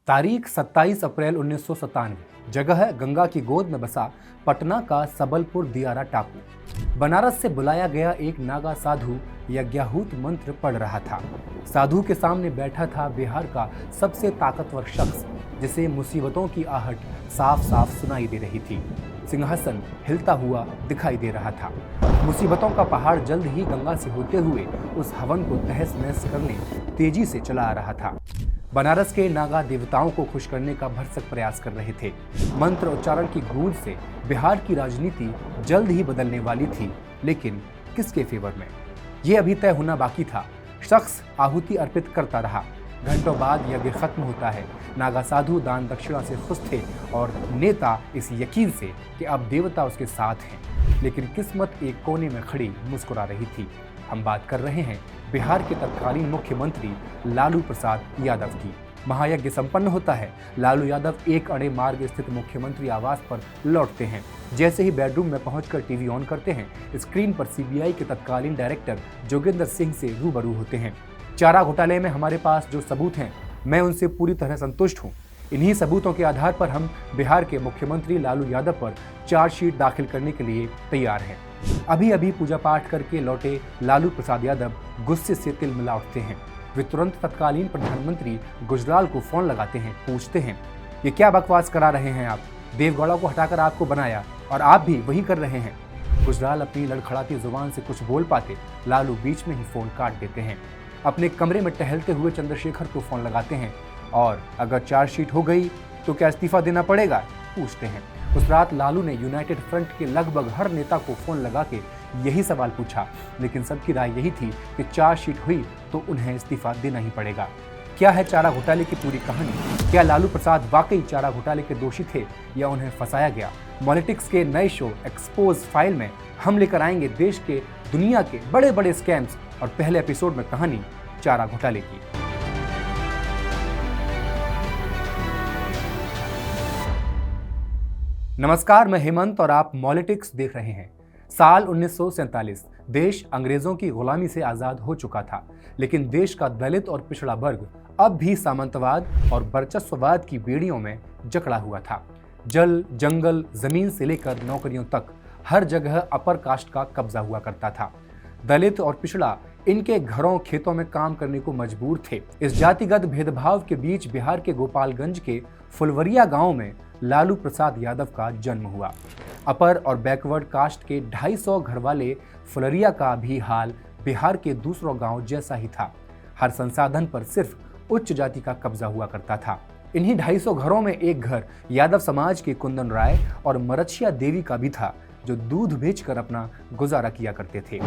तारीख 27 अप्रैल 1997। जगह गंगा की गोद में बसा पटना का सबलपुर दियारा टापू। बनारस से बुलाया गया एक नागा साधु यज्ञाहूत मंत्र पढ़ रहा था। साधु के सामने बैठा था बिहार का सबसे ताकतवर शख्स, जिसे मुसीबतों की आहट साफ साफ सुनाई दे रही थी। सिंहासन हिलता हुआ दिखाई दे रहा था। मुसीबतों का पहाड़ जल्द ही गंगा से होते हुए उस हवन को तहस नहस करने तेजी से चला आ रहा था। बनारस के नागा देवताओं को खुश करने का भरसक प्रयास कर रहे थे। मंत्र उच्चारण की गूंज से बिहार की राजनीति जल्द ही बदलने वाली थी, लेकिन किसके फेवर में, ये अभी तय होना बाकी था। शख्स आहुति अर्पित करता रहा। घंटों बाद यज्ञ खत्म होता है। नागा साधु दान दक्षिणा से खुश थे और नेता इस यकीन से कि अब देवता उसके साथ हैं। लेकिन किस्मत एक कोने में खड़ी मुस्कुरा रही थी। हम बात कर रहे हैं बिहार के तत्कालीन मुख्यमंत्री लालू प्रसाद यादव की। महायज्ञ संपन्न होता है। लालू यादव एक अड़े मार्ग स्थित मुख्यमंत्री आवास पर लौटते हैं। जैसे ही बेडरूम में पहुंचकर टीवी ऑन करते हैं, स्क्रीन पर सीबीआई के तत्कालीन डायरेक्टर जोगेंद्र सिंह से रूबरू होते हैं। चारा घोटाले में हमारे पास जो सबूत हैं, मैं उनसे पूरी तरह संतुष्ट हूँ। इन्हीं सबूतों के आधार पर हम बिहार के मुख्यमंत्री लालू यादव पर चार्जशीट दाखिल करने के लिए तैयार हैं। अभी अभी पूजा पाठ करके लौटे लालू प्रसाद यादव गुस्से से तिलमिला उठते हैं। वे तुरंत तत्कालीन प्रधानमंत्री गुजराल को फोन लगाते हैं। पूछते हैं, ये क्या बकवास करा रहे हैं आप? देवगौड़ा को हटाकर आपको बनाया और आप भी वही कर रहे हैं। गुजराल अपनी लड़खड़ाती जुबान से कुछ बोल पाते, लालू बीच में ही फोन काट देते हैं। अपने कमरे में टहलते हुए चंद्रशेखर को फोन लगाते हैं और अगर चार्जशीट हो गई तो क्या इस्तीफा देना पड़ेगा, पूछते हैं। उस रात लालू ने यूनाइटेड फ्रंट के लगभग हर नेता को फोन लगा के यही सवाल पूछा, लेकिन सबकी राय यही थी कि चार्जशीट हुई तो उन्हें इस्तीफा देना ही पड़ेगा। क्या है चारा घोटाले की पूरी कहानी? क्या लालू प्रसाद वाकई चारा घोटाले के दोषी थे या उन्हें फंसाया गया? पॉलिटिक्स के नए शो एक्सपोज फाइल में हम लेकर आएंगे देश के दुनिया के बड़े बड़े स्कैम्स और पहले एपिसोड में कहानी चारा घोटाले की। नमस्कार, मैं हेमंत और आप पॉलिटिक्स देख रहे हैं। साल 1947 देश अंग्रेजों की गुलामी से आजाद हो चुका था, लेकिन देश का दलित और पिछड़ा वर्ग अब भी सामंतवाद और वर्चस्ववाद की बेड़ियों में जकड़ा हुआ था। जल, जंगल, जमीन से लेकर नौकरियों तक हर जगह अपर कास्ट का कब्जा हुआ करता था। दलित और पिछड़ा इनके घरों खेतों में काम करने को मजबूर थे। इस जातिगत भेदभाव के बीच बिहार के गोपालगंज के फुलवरिया गांव में लालू प्रसाद यादव का जन्म हुआ। अपर और बैकवर्ड कास्ट के 250 घर वाले फुलरिया का भी हाल बिहार के दूसरों गांव जैसा ही था। हर संसाधन पर सिर्फ उच्च जाति का कब्जा हुआ करता था। इन्हीं 250 घरों में एक घर यादव समाज के कुंदन राय और मरछिया देवी का भी था, जो दूध बेचकर अपना गुजारा किया करते थे।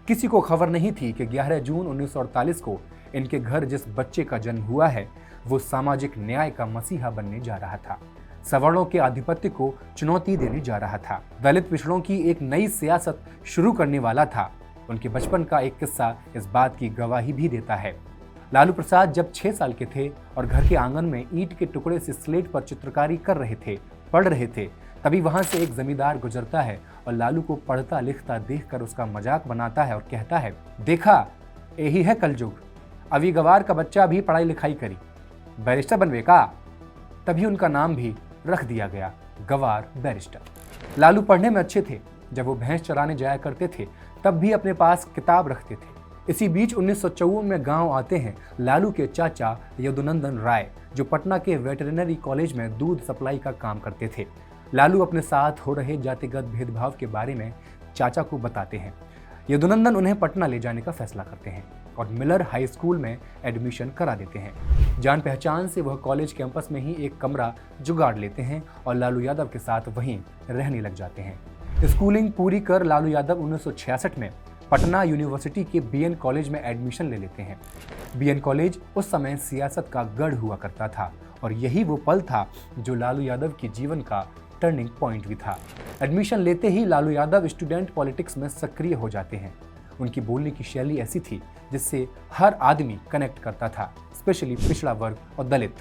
किसी को खबर नहीं थी कि 11 जून 1948 को इनके घर जिस बच्चे का जन्म हुआ है, वो सामाजिक न्याय का मसीहा बनने जा रहा था। सवर्णों के आधिपत्य को चुनौती देने जा रहा था। दलित पिछड़ों की एक नई सियासत शुरू करने वाला था। उनके बचपन का एक किस्सा इस बात की गवाही भी देता है। लालू प्रसाद जब 6 साल के थे और घर के आंगन में ईंट के टुकड़े से स्लेट पर चित्रकारी कर रहे थे, पढ़ रहे थे, तभी वहां से एक जमींदार गुजरता है और लालू को पढ़ता लिखता देखकर उसका मजाक बनाता है और कहता है, देखा यही है कलयुग, अभी गवार का बच्चा भी पढ़ाई लिखाई करी, बैरिस्टर बनवे का। तभी उनका नाम भी रख दिया गया, गवार बैरिस्टर। लालू पढ़ने में अच्छे थे। जब वो भैंस चराने जाया करते थे तब भी अपने पास किताब रखते थे। इसी बीच 1954 में गांव आते हैं लालू के चाचा यदुनंदन राय, जो पटना के वेटरनरी कॉलेज में दूध सप्लाई का काम करते थे। लालू अपने साथ हो रहे जातिगत भेदभाव के बारे में चाचा को बताते हैं। यदुनंदन उन्हें पटना ले जाने का फैसला करते हैं और मिलर हाई स्कूल में एडमिशन करा देते हैं। जान पहचान से वह कॉलेज कैंपस में ही एक कमरा जुगाड़ लेते हैं और लालू यादव के साथ वहीं रहने लग जाते हैं। स्कूलिंग पूरी कर लालू यादव 1966 में पटना यूनिवर्सिटी के बीएन कॉलेज में एडमिशन ले लेते हैं। बीएन कॉलेज उस समय सियासत का गढ़ हुआ करता था और यही वो पल था जो लालू यादव के जीवन का टर्निंग पॉइंट भी था। एडमिशन लेते ही लालू यादव स्टूडेंट पॉलिटिक्स में सक्रिय हो जाते हैं। उनकी बोलने की शैली ऐसी थी जिससे हर आदमी कनेक्ट करता था, स्पेशली पिछड़ा वर्ग और दलित।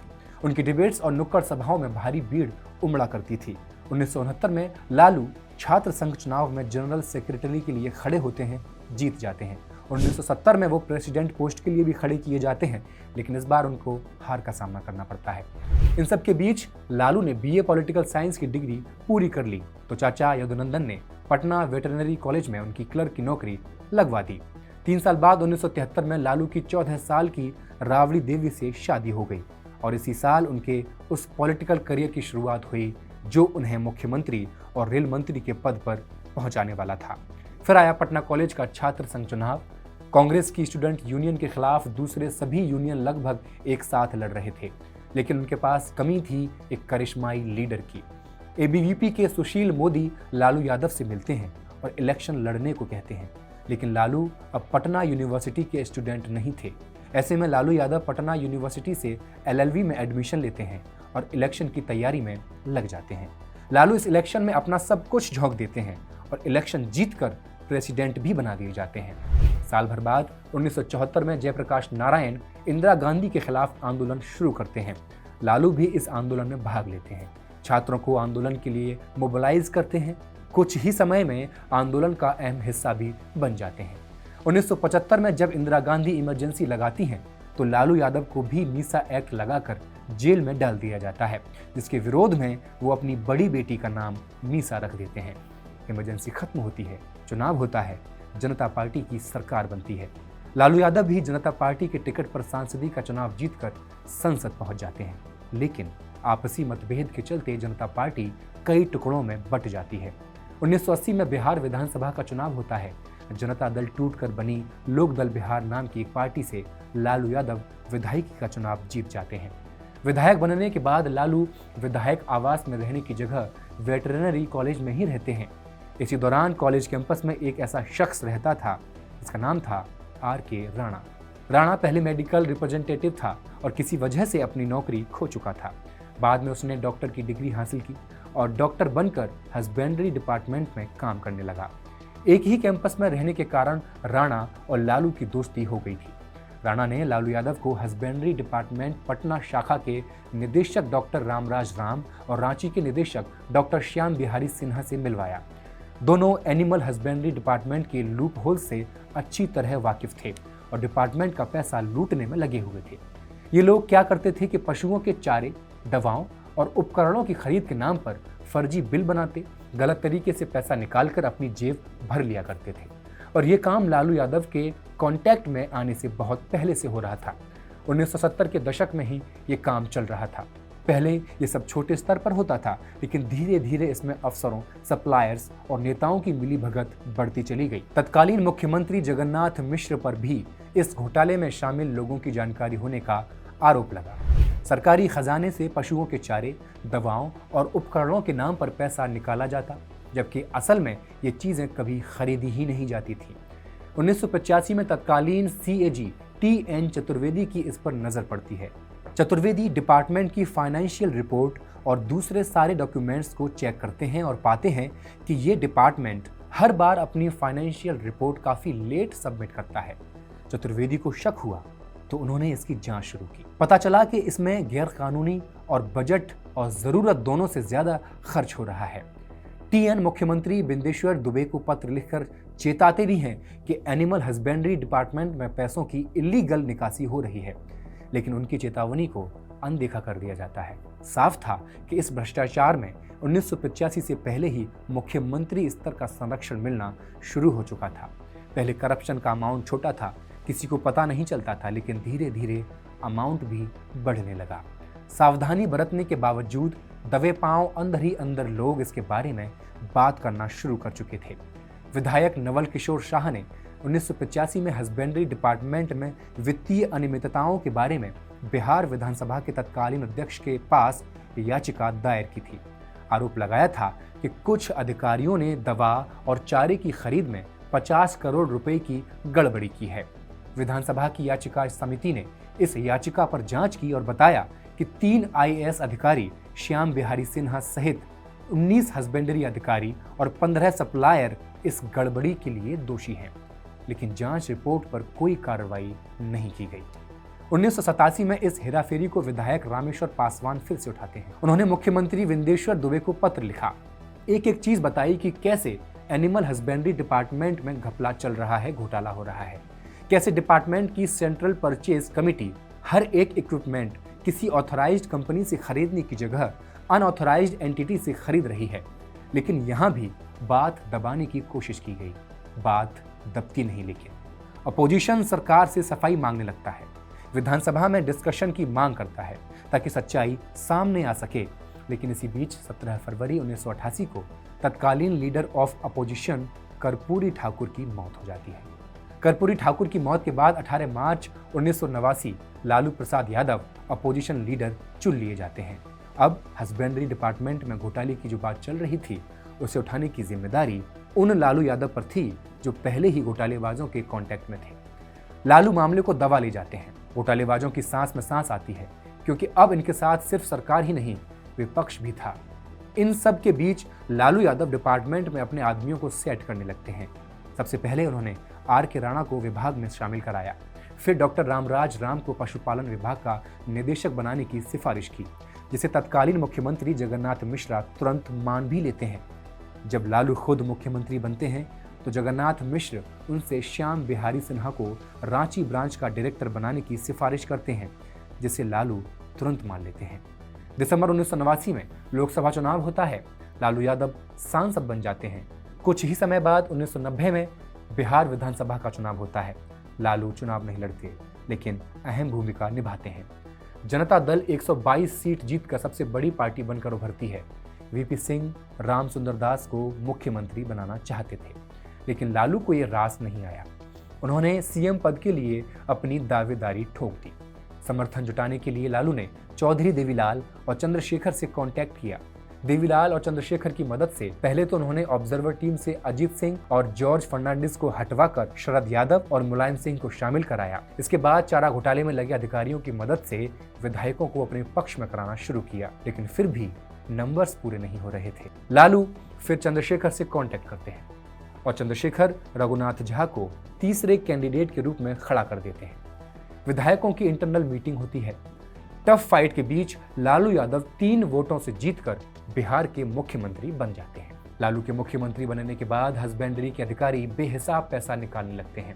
उनकी डिबेट्स और नुक्कड़ सभाओं में भारी भीड़ उमड़ा करती थी। 1969 में लालू छात्र संघ चुनाव में जनरल सेक्रेटरी के लिए खड़े होते हैं, जीत जाते हैं। 1970 में वो प्रेसिडेंट पोस्ट के लिए भी खड़े किए जाते हैं, लेकिन इस बार उनको हार का सामना करना पड़ता है। इन सब के बीच लालू ने बीए पॉलिटिकल साइंस की डिग्री पूरी कर ली तो चाचा यदुनंदन ने पटना वेटरनरी कॉलेज में उनकी क्लर्क की नौकरी लगवा दी। 3 साल बाद 1973 में लालू की 14 साल की राबड़ी देवी से शादी हो गई और इसी साल उनके उस पॉलिटिकल करियर की शुरुआत हुई जो उन्हें मुख्यमंत्री और रेल मंत्री के पद पर पहुंचाने वाला था। फिर आया पटना कॉलेज का छात्र संघ चुनाव। कांग्रेस की स्टूडेंट यूनियन के खिलाफ दूसरे सभी यूनियन लगभग एक साथ लड़ रहे थे, लेकिन उनके पास कमी थी एक करिश्माई लीडर की। एबीवीपी के सुशील मोदी लालू यादव से मिलते हैं और इलेक्शन लड़ने को कहते हैं, लेकिन लालू अब पटना यूनिवर्सिटी के स्टूडेंट नहीं थे। ऐसे में लालू यादव पटना यूनिवर्सिटी से एलएलबी में एडमिशन लेते हैं और इलेक्शन की तैयारी में लग जाते हैं। लालू इस इलेक्शन में अपना सब कुछ झोंक देते हैं और इलेक्शन जीतकर प्रेसिडेंट भी बना दिए जाते हैं। साल भर बाद 1974 में जयप्रकाश नारायण इंदिरा गांधी के खिलाफ आंदोलन शुरू करते हैं। लालू भी इस आंदोलन में भाग लेते हैं, छात्रों को आंदोलन के लिए मोबिलाइज करते हैं। कुछ ही समय में आंदोलन का अहम हिस्सा भी बन जाते हैं। 1975 में जब इंदिरा गांधी इमरजेंसी लगाती हैं तो लालू यादव को भी मीसा एक्ट लगाकर जेल में डाल दिया जाता है, जिसके विरोध में वो अपनी बड़ी बेटी का नाम मीसा रख देते हैं। इमरजेंसी खत्म होती है, चुनाव होता है, जनता पार्टी की सरकार बनती है। लालू यादव भी जनता पार्टी के टिकट पर सांसदी का चुनाव जीतकर संसद पहुंच जाते हैं, लेकिन आपसी मतभेद के चलते जनता पार्टी कई टुकड़ों में बंट जाती है। 1980 में बिहार विधानसभा का चुनाव होता है। जनता दल टूटकर बनी लोक दल बिहार नाम की एक पार्टी से लालू यादव विधायकी का चुनाव जीत जाते हैं। विधायक बनने के बाद लालू विधायक आवास में रहने की जगह वेटरनरी कॉलेज में ही रहते हैं। इसी दौरान कॉलेज कैंपस में एक ऐसा शख्स रहता था जिसका नाम था आर.के. राणा। राणा पहले मेडिकल रिप्रेजेंटेटिव था और किसी वजह से अपनी नौकरी खो चुका था। बाद में उसने डॉक्टर की डिग्री हासिल की और डॉक्टर बनकर हस्बेंड्री डिपार्टमेंट में काम करने लगा। एक ही कैंपस में रहने के कारण राणा और लालू की दोस्ती हो गई थी। राणा ने लालू यादव को हस्बेंड्री डिपार्टमेंट पटना शाखा के निदेशक डॉक्टर रामराज राम और रांची के निदेशक डॉक्टर श्याम बिहारी सिन्हा से मिलवाया। दोनों एनिमल हस्बेंड्री डिपार्टमेंट के लूप होल से अच्छी तरह वाकिफ थे और डिपार्टमेंट का पैसा लूटने में लगे हुए थे। ये लोग क्या करते थे कि पशुओं के चारे, दवाओं और उपकरणों की खरीद के नाम पर फर्जी बिल बनाते, गलत तरीके से पैसा निकालकर अपनी जेब भर लिया करते थे और ये काम लालू यादव के कांटेक्ट में आने से बहुत पहले से हो रहा था। 1970 के दशक में ही ये काम चल रहा था। पहले ये सब छोटे स्तर पर होता था, लेकिन धीरे धीरे इसमें अफसरों, सप्लायर्स और नेताओं की मिलीभगत बढ़ती चली गई। तत्कालीन मुख्यमंत्री जगन्नाथ मिश्र पर भी इस घोटाले में शामिल लोगों की जानकारी होने का आरोप लगा। सरकारी खजाने से पशुओं के चारे, दवाओं और उपकरणों के नाम पर पैसा निकाला जाता, जबकि असल में ये चीजें कभी खरीदी ही नहीं जाती थी। 1985 में तत्कालीन सीएजी टी.एन. चतुर्वेदी की इस पर नजर पड़ती है। चतुर्वेदी डिपार्टमेंट की फाइनेंशियल रिपोर्ट और दूसरे सारे डॉक्यूमेंट्स को चेक करते हैं और पाते हैं कि ये डिपार्टमेंट हर बार अपनी फाइनेंशियल रिपोर्ट काफी लेट सबमिट करता है। चतुर्वेदी को शक हुआ तो उन्होंने इसकी जांच शुरू की। पता चला कि इसमें गैरकानूनी और बजट और जरूरत दोनों से ज्यादा खर्च हो रहा है। टी.एन. मुख्यमंत्री बिंदेश्वर दुबे को पत्र लिखकर चेताते भी हैं कि एनिमल हस्बेंड्री डिपार्टमेंट में पैसों की इलीगल निकासी हो रही है, लेकिन उनकी चेतावनी को अनदेखा कर दिया जाता है। साफ था कि इस भ्रष्टाचार में 1985 से पहले ही मुख्यमंत्री स्तर का संरक्षण मिलना शुरू हो चुका था। पहले करप्शन का अमाउंट छोटा था, किसी को पता नहीं चलता था, लेकिन धीरे धीरे अमाउंट भी बढ़ने लगा। सावधानी बरतने के बावजूद दबे पांव अंदर ही अंदर लोग इसके बारे में बात करना शुरू कर चुके थे। विधायक नवल किशोर शाह ने 1985 में हस्बेंड्री डिपार्टमेंट में वित्तीय अनियमितताओं के बारे में बिहार विधानसभा के तत्कालीन अध्यक्ष के पास याचिका दायर की थी। आरोप लगाया था कि कुछ अधिकारियों ने दवा और चारे की खरीद में 50 करोड़ रुपए की गड़बड़ी की है। विधानसभा की याचिका समिति ने इस याचिका पर जांच की और बताया कि 3 आईएएस अधिकारी श्याम बिहारी सिन्हा सहित 19 हस्बेंड्री अधिकारी और 15 सप्लायर इस गड़बड़ी के लिए दोषी हैं, लेकिन जांच रिपोर्ट पर कोई कार्रवाई नहीं की गई। 1987 में इस हेराफेरी को विधायक रामेश्वर पासवान फिर से उठाते हैं। उन्होंने मुख्यमंत्री बिंदेश्वर दुबे को पत्र लिखा, एक एक चीज बताई कि कैसे एनिमल हस्बेंड्री डिपार्टमेंट में घपला चल रहा है, घोटाला हो रहा है। कैसे डिपार्टमेंट की सेंट्रल परचेज कमेटी हर एक इक्विपमेंट किसी ऑथराइज्ड कंपनी से खरीदने की जगह अनऑथराइज्ड एंटिटी से खरीद रही है। लेकिन यहां भी बात दबाने की कोशिश की गई, बात दबती नहीं। लेकिन अपोजिशन सरकार से सफाई मांगने लगता है, विधानसभा में डिस्कशन की मांग करता है ताकि सच्चाई सामने आ सके। लेकिन इसी बीच 17 फरवरी 1988 को तत्कालीन leader of opposition Karpoori Thakur की मौत हो जाती है। कर्पूरी ठाकुर की मौत के बाद 18 मार्च 1989 लालू प्रसाद यादव अपोजिशन लीडर चुन लिए जाते हैं। अब हस्बेंड्री डिपार्टमेंट में घोटाले की जो बात चल रही थी उसे उठाने की जिम्मेदारी उन लालू यादव पर थी जो पहले ही घोटालेबाजों के कांटेक्ट में थे। लालू मामले को दबा ले जाते हैं। घोटालेबाजों की सांस में सांस आती है क्योंकि अब इनके साथ सिर्फ सरकार ही नहीं, विपक्ष भी था। इन सब के बीच लालू यादव डिपार्टमेंट में अपने आदमियों को सेट करने लगते हैं। सबसे पहले उन्होंने आर.के. राणा को विभाग में शामिल कराया। फिर डॉक्टर रामराज राम को पशुपालन विभाग का निदेशक बनाने की सिफारिश की, जिसे तत्कालीन मुख्यमंत्री जगन्नाथ मिश्रा तुरंत मान भी लेते हैं। जब लालू खुद मुख्यमंत्री बनते हैं तो जगन्नाथ मिश्र उनसे श्याम बिहारी सिन्हा को रांची ब्रांच का डायरेक्टर बनाने की सिफारिश करते हैं, जिसे लालू तुरंत मान लेते हैं। दिसंबर 1989 में लोकसभा चुनाव होता है। लालू यादव सांसद बन जाते हैं। कुछ ही समय बाद 1990 में बिहार विधानसभा का चुनाव होता है। लालू चुनाव नहीं लड़ते, लेकिन अहम भूमिका निभाते हैं। जनता दल 122 सीट जीतकर सबसे बड़ी पार्टी बनकर उभरती है। वीपी सिंह राम सुंदर दास को मुख्यमंत्री बनाना चाहते थे, लेकिन लालू को यह रास नहीं आया। उन्होंने सीएम पद के लिए अपनी दावेदारी ठोक दी। समर्थन जुटाने के लिए लालू ने चौधरी देवीलाल और चंद्रशेखर से कांटेक्ट किया। देवीलाल और चंद्रशेखर की मदद से पहले तो उन्होंने ऑब्जर्वर टीम से अजीत सिंह और जॉर्ज फर्नांडिस को हटवाकर शरद यादव और मुलायम सिंह को शामिल कराया। इसके बाद चारा घोटाले में लगे अधिकारियों की मदद से विधायकों को अपने पक्ष में कराना शुरू किया, लेकिन फिर भी नंबर्स पूरे नहीं हो रहे थे। लालू फिर चंद्रशेखर से कांटेक्ट करते हैं और चंद्रशेखर रघुनाथ झा को तीसरे कैंडिडेट के रूप में खड़ा कर देते हैं। विधायकों की इंटरनल मीटिंग होती है। टफ फाइट के बीच लालू यादव 3 वोटों से जीतकर बिहार के मुख्यमंत्री बन जाते हैं। लालू के मुख्यमंत्री बनने के बाद हस्बेंड्री के अधिकारी बेहिसाब पैसा निकालने लगते हैं।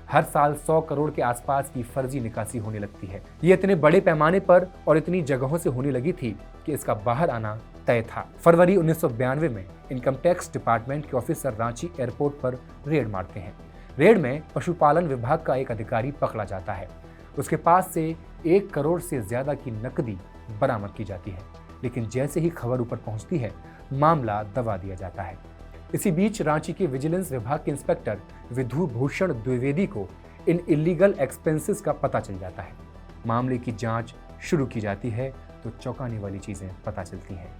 हर साल 100 करोड़ के आसपास की फर्जी निकासी होने लगती है। ये इतने बड़े पैमाने पर और इतनी जगहों से होने लगी थी कि इसका बाहर आना तय था। फरवरी 1992 में इनकम टैक्स डिपार्टमेंट के ऑफिसर रांची एयरपोर्ट पर रेड मारते हैं। रेड में पशुपालन विभाग का एक अधिकारी पकड़ा जाता है। उसके पास से 1 करोड़ से ज्यादा की नकदी बरामद की जाती है, लेकिन जैसे ही खबर ऊपर पहुंचती है मामला दबा दिया जाता है। इसी बीच रांची के विजिलेंस विभाग के इंस्पेक्टर विधु भूषण द्विवेदी को इन इलीगल एक्सपेंसेस का पता चल जाता है। मामले की जांच शुरू की जाती है तो चौंकाने वाली चीजें पता चलती हैं।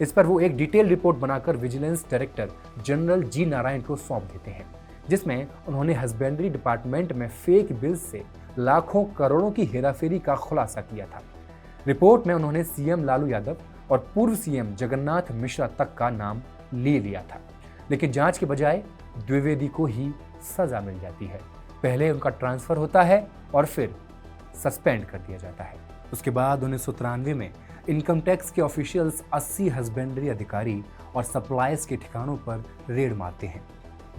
इस पर वो एक डिटेल रिपोर्ट बनाकर विजिलेंस डायरेक्टर जनरल जी नारायण को सौंप देते हैं, जिसमें उन्होंने हस्बेंड्री डिपार्टमेंट में फेक बिल्स से लाखों करोड़ों की हेराफेरी का खुलासा किया था। रिपोर्ट में उन्होंने सीएम लालू यादव और पूर्व सीएम जगन्नाथ मिश्रा तक का नाम ले लिया था, लेकिन जांच के बजाय द्विवेदी को ही सजा मिल जाती है। पहले उनका ट्रांसफर होता है और फिर सस्पेंड कर दिया जाता है। उसके बाद 1993 में इनकम टैक्स के ऑफिशियल्स 80 हस्बेंड्री अधिकारी और सप्लायर्स के ठिकानों पर रेड मारते हैं,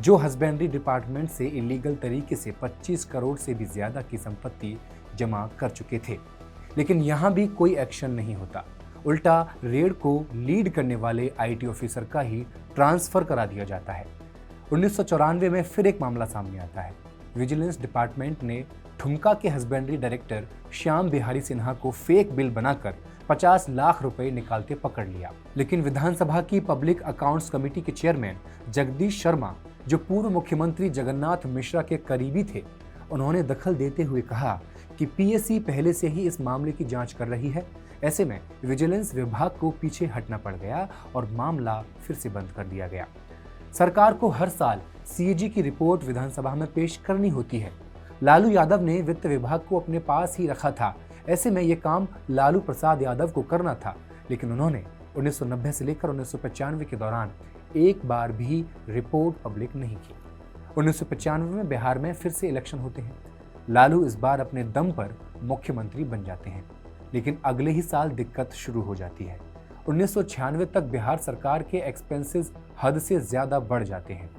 जो हस्बेंड्री डिपार्टमेंट से इलीगल तरीके से 25 करोड़ से भी ज्यादा की संपत्ति जमा कर चुके थे। लेकिन यहां भी कोई एक्शन नहीं होता। उल्टा रेड को लीड करने वाले आईटी ऑफिसर का ही ट्रांसफर करा दिया जाता है। 1994 में फिर एक मामला सामने आता है। विजिलेंस डिपार्टमेंट ने ठुमका के हस्बेंड्री डायरेक्टर श्याम बिहारी सिन्हा को फेक बिल बनाकर 50 लाख रुपए निकालते पकड़ लिया। लेकिन विधानसभा की पब्लिक अकाउंट्स कमेटी के चेयरमैन जगदीश शर्मा, जो पूर्व मुख्यमंत्री जगन्नाथ मिश्रा के करीबी थे, उन्होंने दखल देते हुए कहा कि पीएससी पहले से ही इस मामले की जांच कर रही है। ऐसे में विजिलेंस विभाग को पीछे हटना पड़ गया और मामला फिर से बंद कर दिया गया। सरकार को हर साल सीएजी की रिपोर्ट विधानसभा में पेश करनी होती है। लालू यादव ने वित्त विभाग को अपने पास ही रखा था। ऐसे में ये काम लालू प्रसाद यादव को करना था, लेकिन उन्होंने 1990 से लेकर 1995 के दौरान एक बार भी रिपोर्ट पब्लिक नहीं की। 1995 में बिहार में फिर से इलेक्शन होते हैं। लालू इस बार अपने दम पर मुख्यमंत्री बन जाते हैं, लेकिन अगले ही साल दिक्कत शुरू हो जाती है। 1996 तक बिहार सरकार के एक्सपेंसेस हद से ज्यादा बढ़ जाते हैं।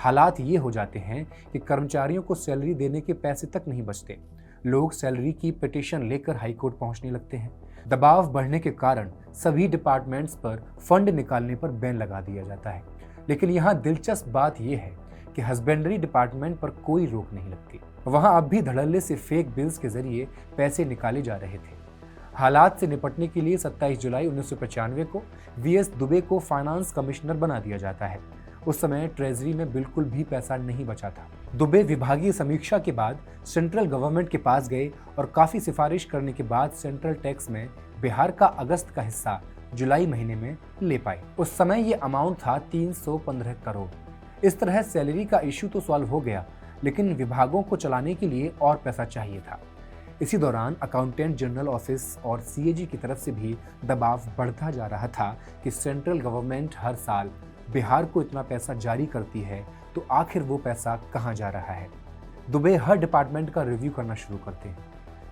हालात ये हो जाते हैं कि कर्मचारियों को सैलरी देने के पैसे तक नहीं बचते। लोग सैलरी की पिटीशन लेकर हाईकोर्ट पहुंचने लगते हैं। दबाव बढ़ने के कारण सभी डिपार्टमेंट्स पर फंड निकालने पर बैन लगा दिया जाता है। लेकिन यहाँ दिलचस्प बात यह है कि हस्बेंड्री डिपार्टमेंट पर कोई रोक नहीं लगती। वहां अब भी धड़ल्ले से फेक बिल्स के जरिए पैसे निकाले जा रहे थे। हालात से निपटने के लिए 27 जुलाई 1995 को वीएस दुबे को फाइनेंस कमिश्नर बना दिया जाता है। उस समय ट्रेजरी में बिल्कुल भी पैसा नहीं बचा था। दुबे विभागीय समीक्षा के बाद सेंट्रल गवर्नमेंट के पास गए और काफी सिफारिश करने के बाद सेंट्रल टैक्स में बिहार का अगस्त का हिस्सा जुलाई महीने में ले पाए। उस समय ये अमाउंट था 315 करोड़। इस तरह सैलरी का इश्यू तो सॉल्व हो गया, लेकिन विभागों को चलाने के लिए और पैसा चाहिए था। इसी दौरान अकाउंटेंट जनरल ऑफिस और सीएजी की तरफ से भी दबाव बढ़ता जा रहा था कि सेंट्रल गवर्नमेंट हर साल बिहार को इतना पैसा जारी करती है, तो आखिर वो पैसा कहाँ जा रहा है। दुबे हर डिपार्टमेंट का रिव्यू करना शुरू करते हैं।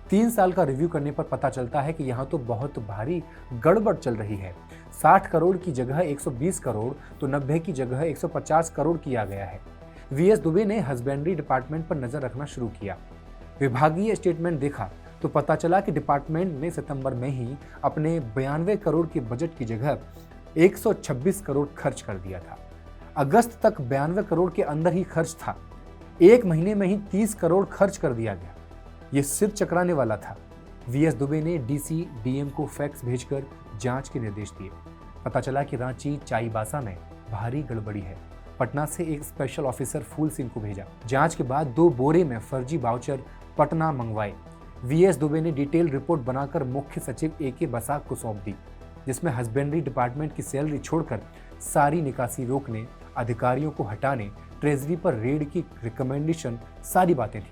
3 साल का रिव्यू करने पर पता चलता है कि यहाँ तो बहुत भारी गड़बड़ चल रही है। 60 करोड़ की जगह 120 करोड़ तो 90 की जगह 150 करोड़ किया गया है। वीएस दुबे ने हस्बेंड्री डिपार्टमेंट पर नजर रखना शुरू किया। विभागीय स्टेटमेंट देखा तो पता चला कि डिपार्टमेंट ने सितंबर में ही अपने 92 करोड़ के बजट की जगह 126 करोड़ खर्च कर दिया था। अगस्त तक 92 करोड़ के अंदर ही खर्च था। एक महीने में ही 30 करोड़ खर्च कर दिया गया। ये सिर चकराने वाला था। वीएस दुबे ने डीसी डीएम को फैक्स भेजकर जांच के निर्देश दिए। पता चला कि रांची चाईबासा में भारी गड़बड़ी है। पटना से एक स्पेशल ऑफिसर फूल सिंह को भेजा। जांच के बाद 2 बोरे में फर्जी वाउचर पटना मंगवाए। वीएस दुबे ने डिटेल रिपोर्ट बनाकर मुख्य सचिव एके बसाक को सौंप दी, जिसमें हस्बेंड्री डिपार्टमेंट की सैलरी छोड़कर सारी निकासी रोकने, अधिकारियों को हटाने, ट्रेजरी पर रेड की रिकमेंडेशन, सारी बातें थी।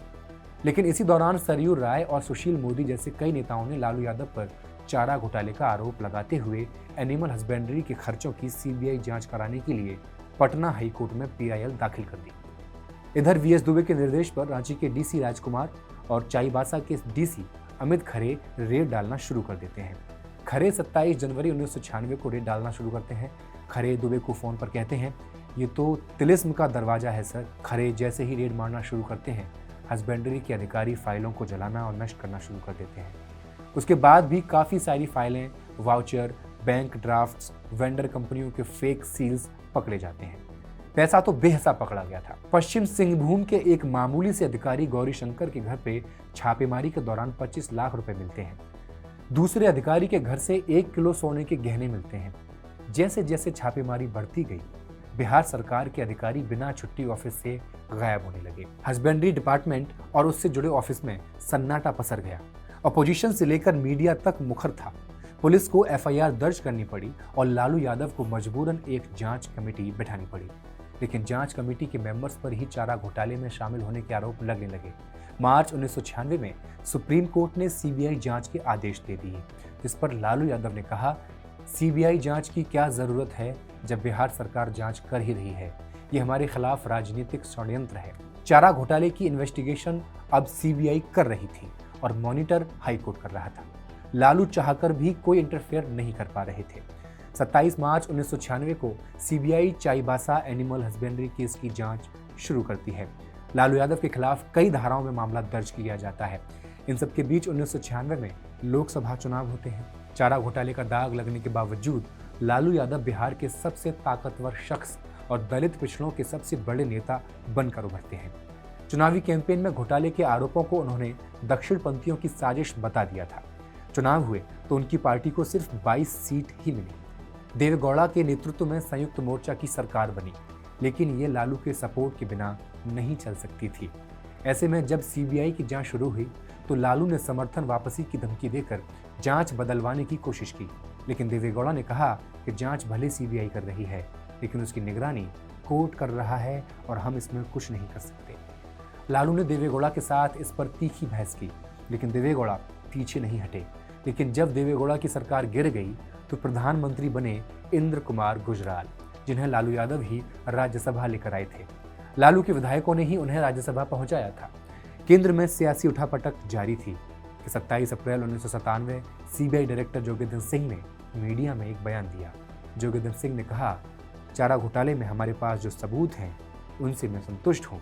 लेकिन इसी दौरान सरयू राय और सुशील मोदी जैसे कई नेताओं ने लालू यादव पर चारा घोटाले का आरोप लगाते हुए एनिमल हस्बेंड्री के खर्चों की सीबीआई जांच कराने के लिए पटना हाई कोर्ट में पीआईएल दाखिल कर दी। इधर वीएस दुबे के निर्देश पर रांची के डीसी राजकुमार और चाईबासा के डीसी अमित खरे रेड डालना शुरू कर देते हैं। खरे 27 जनवरी 1996 को रेड डालना शुरू करते हैं। खरे दुबे को फोन पर कहते हैं, ये तो तिलिस्म का दरवाजा है सर। खरे जैसे ही रेड मारना शुरू करते हैं, हस्बेंड्री के अधिकारी फाइलों को जलाना और नष्ट करना शुरू कर देते हैं। उसके बाद भी काफ़ी सारी फाइलें, वाउचर, बैंक ड्राफ्ट्स, वेंडर कंपनियों के फेक सील्स पकड़े जाते हैं। पैसा तो बेहसा पकड़ा गया था। पश्चिम सिंहभूम के एक मामूली से अधिकारी गौरी शंकर के घर पे छापेमारी के दौरान 25 लाख रुपए मिलते हैं। दूसरे अधिकारी के घर से 1 किलो सोने के गहने मिलते हैं। जैसे जैसे छापेमारी बढ़ती गई, बिहार सरकार के अधिकारी बिना छुट्टी ऑफिस से गायब होने लगे। हस्बेंड्री डिपार्टमेंट और उससे जुड़े ऑफिस में सन्नाटा पसर गया। अपोजिशन से लेकर मीडिया तक मुखर था। पुलिस को एफआईआर दर्ज करनी पड़ी और लालू यादव को मजबूरन एक जांच कमेटी बैठानी पड़ी। लेकिन जांच कमेटी के मेंबर्स पर ही चारा घोटाले में शामिल होने के आरोप लगने लगे। मार्च 1996 में सुप्रीम कोर्ट ने सीबीआई जांच के आदेश दे दिए, जिस पर लालू यादव ने कहा, सीबीआई जांच की क्या जरूरत है जब बिहार सरकार जांच कर ही रही है। ये हमारे खिलाफ राजनीतिक षड्यंत्र है। चारा घोटाले की इन्वेस्टिगेशन अब सीबीआई कर रही थी और मॉनिटर हाईकोर्ट कर रहा था। लालू चाहकर भी कोई इंटरफेयर नहीं कर पा रहे थे। 27 मार्च 1996 को CBI Chaibasa animal husbandry case की जांच शुरू करती है। लालू यादव के खिलाफ कई धाराओं में मामला दर्ज किया जाता है। इन सब के बीच 1996 में लोकसभा चुनाव होते हैं। चारा घोटाले का दाग लगने के बावजूद लालू यादव बिहार के सबसे ताकतवर शख्स और दलित पिछड़ों के सबसे बड़े नेता बनकर उभरते हैं। चुनावी कैंपेन में घोटाले के आरोपों को उन्होंने दक्षिण पंथियों की साजिश बता दिया था। चुनाव हुए तो उनकी पार्टी को सिर्फ 22 सीट ही मिली। देवेगौड़ा के नेतृत्व में संयुक्त मोर्चा की सरकार बनी, लेकिन ये लालू के सपोर्ट के बिना नहीं चल सकती थी। ऐसे में जब सीबीआई की जांच शुरू हुई तो लालू ने समर्थन वापसी की धमकी देकर जांच बदलवाने की कोशिश की, लेकिन देवेगौड़ा ने कहा कि जांच भले सीबीआई कर रही है, लेकिन उसकी निगरानी कोर्ट कर रहा है और हम इसमें कुछ नहीं कर सकते। लालू ने देवेगौड़ा के साथ इस पर तीखी बहस की, लेकिन देवेगौड़ा पीछे नहीं हटे। लेकिन जब देवेगौड़ा की सरकार गिर गई तो प्रधानमंत्री बने इंद्र कुमार गुजराल, जिन्हें लालू यादव ही राज्यसभा लेकर आए थे। लालू के विधायकों ने ही उन्हें राज्यसभा पहुंचाया था। केंद्र में सियासी उठापटक जारी थी कि 27 अप्रैल 1997 सीबीआई डायरेक्टर जोगेंद्र सिंह ने मीडिया में एक बयान दिया। जोगेंद्र सिंह ने कहा, चारा घोटाले में हमारे पास जो सबूत हैं उनसे मैं संतुष्ट हूँ।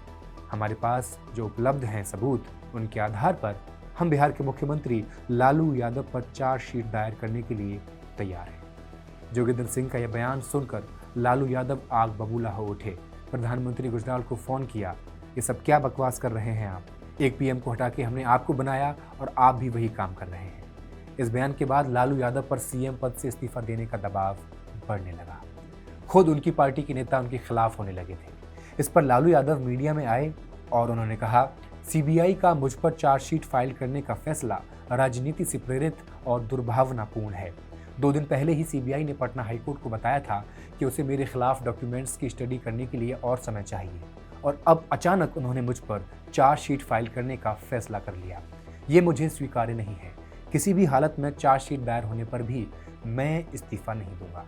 हमारे पास जो उपलब्ध हैं सबूत, उनके आधार पर हम बिहार के मुख्यमंत्री लालू यादव पर चार्जशीट दायर करने के लिए तैयार हैं। जोगेंद्र सिंह का यह बयान सुनकर लालू यादव आग बबूला हो उठे। प्रधानमंत्री गुजराल को फोन किया, ये सब क्या बकवास कर रहे हैं आप? एक पीएम को हटा के हमने आपको बनाया और आप भी वही काम कर रहे हैं। इस बयान के बाद लालू यादव पर सीएम पद से इस्तीफा देने का दबाव बढ़ने लगा। खुद उनकी पार्टी के नेता उनके खिलाफ होने लगे थे। इस पर लालू यादव मीडिया में आए और उन्होंने कहा, सीबीआई का मुझ पर चार्जशीट फाइल करने का फैसला राजनीति से प्रेरित और दुर्भावनापूर्ण है। 2 दिन पहले ही सीबीआई ने पटना हाईकोर्ट को बताया था कि उसे मेरे खिलाफ डॉक्यूमेंट्स की स्टडी करने के लिए और समय चाहिए, और अब अचानक उन्होंने मुझ पर चार्जशीट फाइल करने का फैसला कर लिया। ये मुझे स्वीकार्य नहीं है। किसी भी हालत में चार्जशीट दायर होने पर भी मैं इस्तीफा नहीं दूंगा।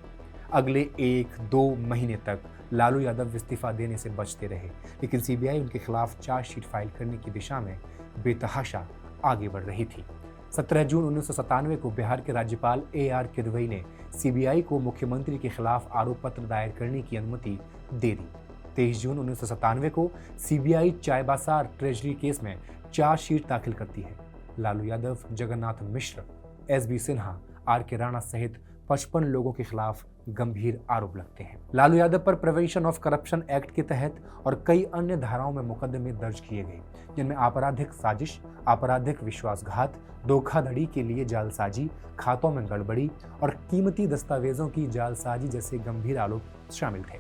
अगले 1-2 महीने तक लालू यादव इस्तीफा देने से बचते रहे, लेकिन सीबीआई उनके खिलाफ चार्जशीट फाइल करने की दिशा में बेतहाशा आगे बढ़ रही थी। 17 जून 1997 को बिहार के राज्यपाल AR किदवई ने सीबीआई को मुख्यमंत्री के खिलाफ आरोप पत्र दायर करने की अनुमति दे दी। 23 जून 1997 को सीबीआई चाईबासा ट्रेजरी केस में चार्जशीट दाखिल करती है। लालू यादव, जगन्नाथ मिश्र, SB सिन्हा, RK राणा सहित 55 लोगों के खिलाफ गंभीर आरोप लगते हैं। लालू यादव पर प्रिवेंशन ऑफ करप्शन एक्ट के तहत और कई अन्य धाराओं में मुकदमे दर्ज किए गए, जिनमें आपराधिक साजिश, आपराधिक विश्वासघात, धोखाधड़ी के लिए जालसाजी, खातों में गड़बड़ी और कीमती दस्तावेजों की जालसाजी जैसे गंभीर आरोप शामिल थे।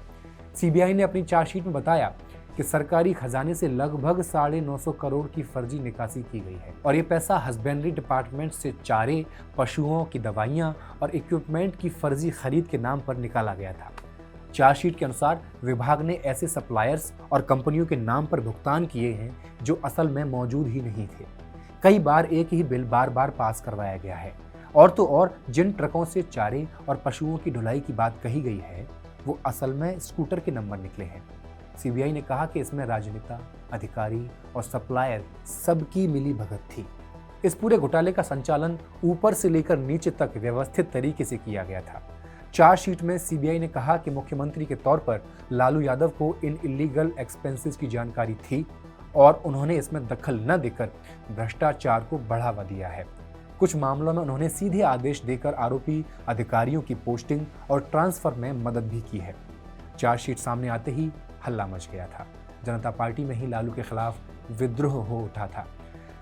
सीबीआई ने अपनी चार्जशीट में बताया कि सरकारी खजाने से लगभग 950 करोड़ की फर्जी निकासी की गई है और ये पैसा हस्बेंड्री डिपार्टमेंट से चारे, पशुओं की दवाइयां और इक्विपमेंट की फर्जी खरीद के नाम पर निकाला गया था। चार्जशीट के अनुसार विभाग ने ऐसे सप्लायर्स और कंपनियों के नाम पर भुगतान किए हैं जो असल में मौजूद ही नहीं थे। कई बार एक ही बिल बार बार पास करवाया गया है। और तो और जिन ट्रकों से चारे और पशुओं की ढुलाई की बात कही गई है, वो असल में स्कूटर के नंबर निकले हैं। सीबीआई ने कहा कि इसमें राजनेता, अधिकारी और सप्लायर सबकी मिली भगत थी। इस पूरे घोटाले का संचालन ऊपर से लेकर नीचे तक व्यवस्थित तरीके से किया गया था। चार्जशीट में सीबीआई ने कहा कि मुख्यमंत्री के तौर पर लालू यादव को इन इलीगल एक्सपेंसेस की जानकारी थी और उन्होंने इसमें दखल न देकर भ्रष्टाचार को बढ़ावा दिया है। कुछ मामलों में उन्होंने सीधे आदेश देकर आरोपी अधिकारियों की पोस्टिंग और ट्रांसफर में मदद भी की है। चार्जशीट सामने आते ही हल्ला मच गया था। जनता पार्टी में ही लालू के खिलाफ विद्रोह हो उठा था।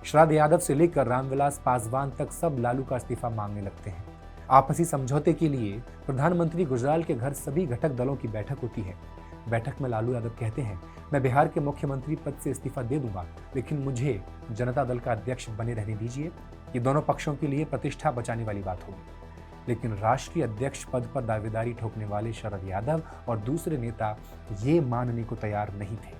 शरद यादव से लेकर रामविलास पासवान तक सब लालू का इस्तीफा मांगने लगते हैं। आपसी समझौते के लिए प्रधानमंत्री गुजराल के घर सभी घटक दलों की बैठक होती है। बैठक में लालू यादव कहते हैं, मैं बिहार के मुख्यमंत्री पद से इस्तीफा दे दूंगा, लेकिन मुझे जनता दल का अध्यक्ष बने रहने दीजिए। ये दोनों पक्षों के लिए प्रतिष्ठा बचाने वाली बात होगी। लेकिन राष्ट्रीय अध्यक्ष पद पर दावेदारी ठोकने वाले शरद यादव और दूसरे नेता ये मानने को तैयार नहीं थे।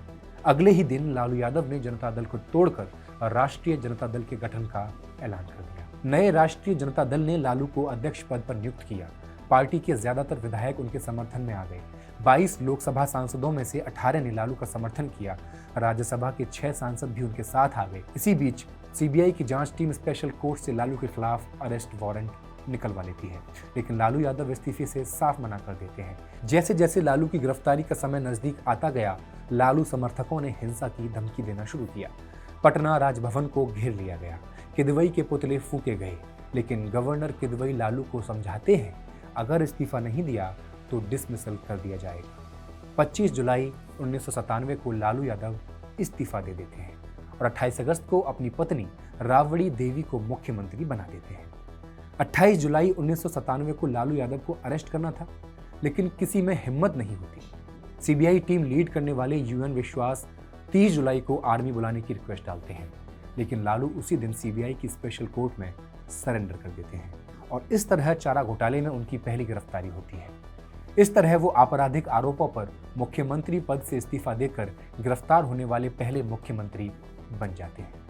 अगले ही दिन लालू यादव ने जनता दल को तोड़कर राष्ट्रीय जनता दल के गठन का ऐलान कर दिया। नए राष्ट्रीय जनता दल ने लालू को अध्यक्ष पद पर नियुक्त किया। पार्टी के ज्यादातर विधायक उनके समर्थन में आ गए। 22 लोकसभा सांसदों में से 18 ने लालू का समर्थन किया। राज्यसभा के 6 सांसद भी उनके साथ आ गए। इसी बीच सीबीआई की जांच टीम स्पेशल कोर्ट से लालू के खिलाफ अरेस्ट वारंट निकलवा लेती है, लेकिन लालू यादव इस्तीफे से साफ मना कर देते हैं। जैसे जैसे लालू की गिरफ्तारी का समय नजदीक आता गया, लालू समर्थकों ने हिंसा की धमकी देना शुरू किया। पटना राजभवन को घेर लिया गया। किदवई के पुतले फूके गए, लेकिन गवर्नर किदवई लालू को समझाते हैं, अगर इस्तीफा नहीं दिया तो डिसमिसल कर दिया जाएगा। 25 जुलाई 1997 को लालू यादव इस्तीफा दे देते हैं और 28 अगस्त को अपनी पत्नी राबड़ी देवी को मुख्यमंत्री बना देते हैं। 28 जुलाई 1997 को लालू यादव को अरेस्ट करना था, लेकिन किसी में हिम्मत नहीं होती। सीबीआई टीम लीड करने वाले UN विश्वास 30 जुलाई को आर्मी बुलाने की रिक्वेस्ट डालते हैं, लेकिन लालू उसी दिन सीबीआई की स्पेशल कोर्ट में सरेंडर कर देते हैं और इस तरह चारा घोटाले में उनकी पहली गिरफ्तारी होती है। इस तरह वो आपराधिक आरोपों पर मुख्यमंत्री पद से इस्तीफा देकर गिरफ्तार होने वाले पहले मुख्यमंत्री बन जाते हैं।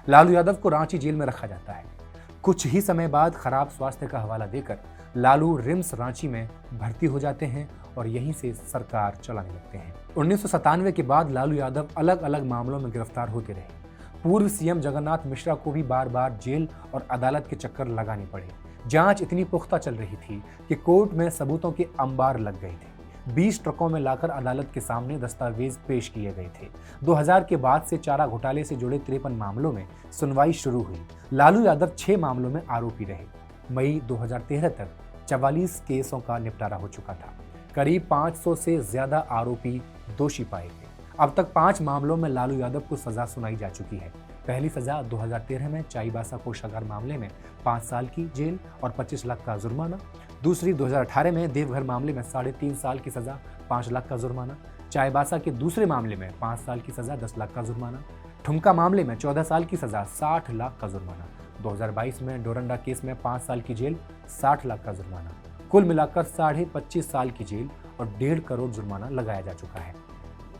लालू यादव को रांची जेल में रखा जाता है। कुछ ही समय बाद खराब स्वास्थ्य का हवाला देकर लालू रिम्स रांची में भर्ती हो जाते हैं और यहीं से सरकार चलाने लगते हैं। 1997 के बाद लालू यादव अलग अलग मामलों में गिरफ्तार होते रहे। पूर्व सीएम जगन्नाथ मिश्रा को भी बार बार जेल और अदालत के चक्कर लगाने पड़े। जांच इतनी पुख्ता चल रही थी कि कोर्ट में सबूतों के अंबार लग गए थे। 20 ट्रकों में लाकर अदालत के सामने दस्तावेज पेश किए गए थे। 2000 के बाद से चारा घोटाले से जुड़े 53 मामलों में सुनवाई शुरू हुई। लालू यादव 6 मामलों में आरोपी रहे। मई 2013 तक 44 केसों का निपटारा हो चुका था। करीब 500 से ज्यादा आरोपी दोषी पाए गए। अब तक 5 मामलों में लालू यादव को सजा सुनाई जा चुकी है। पहली सजा 2013 में चाईबासा कोषागार मामले में 5 साल की जेल और 25 लाख का जुर्माना। दूसरी 2018 में देवघर मामले में 3.5 साल की सजा, 5 लाख का जुर्माना। चाईबासा के दूसरे मामले में 5 साल की सजा, 10 लाख का जुर्माना। ठुमका मामले में 14 साल की सजा, 60 लाख का जुर्माना। 2022 में डोरंडा केस में 5 साल की जेल, 60 लाख का जुर्माना। कुल मिलाकर 25.5 साल की जेल और 1.5 करोड़ जुर्माना लगाया जा चुका है।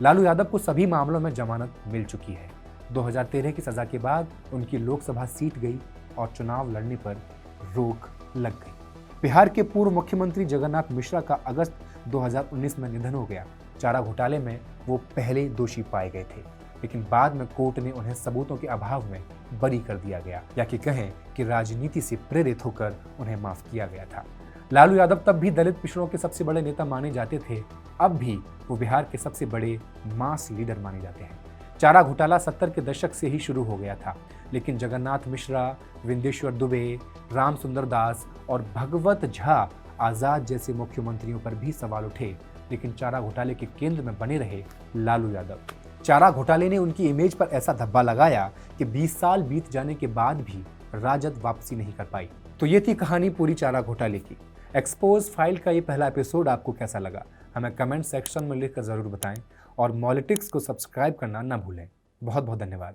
लालू यादव को सभी मामलों में जमानत मिल चुकी है। 2013 की सजा के बाद उनकी लोकसभा सीट गई और चुनाव लड़ने पर रोक लग गई। बिहार के पूर्व मुख्यमंत्री जगन्नाथ मिश्रा का अगस्त 2019 में निधन हो गया। चारा घोटाले में वो पहले दोषी पाए गए थे, लेकिन बाद में कोर्ट ने उन्हें सबूतों के अभाव में बरी कर दिया गया, या कि कहें कि राजनीति से प्रेरित होकर उन्हें माफ किया गया था। लालू यादव तब भी दलित पिछड़ों के सबसे बड़े नेता माने जाते थे, अब भी वो बिहार के सबसे बड़े मास लीडर माने जाते हैं। चारा घोटाला 70 के दशक से ही शुरू हो गया था, लेकिन जगन्नाथ मिश्रा, विंदेश्वर दुबे, राम सुंदर दास और भगवत झा आजाद जैसे मुख्यमंत्रियों पर भी सवाल उठे, लेकिन चारा घोटाले के केंद्र में बने रहे लालू यादव। चारा घोटाले ने उनकी इमेज पर ऐसा धब्बा लगाया कि 20 साल बीत जाने के बाद भी राजद वापसी नहीं कर पाई। तो ये थी कहानी पूरी चारा घोटाले की। एक्सपोज फाइल का ये पहला एपिसोड आपको कैसा लगा, हमें कमेंट सेक्शन में लिखकर ज़रूर बताएं और मॉलिटिक्स को सब्सक्राइब करना ना भूलें। बहुत बहुत धन्यवाद।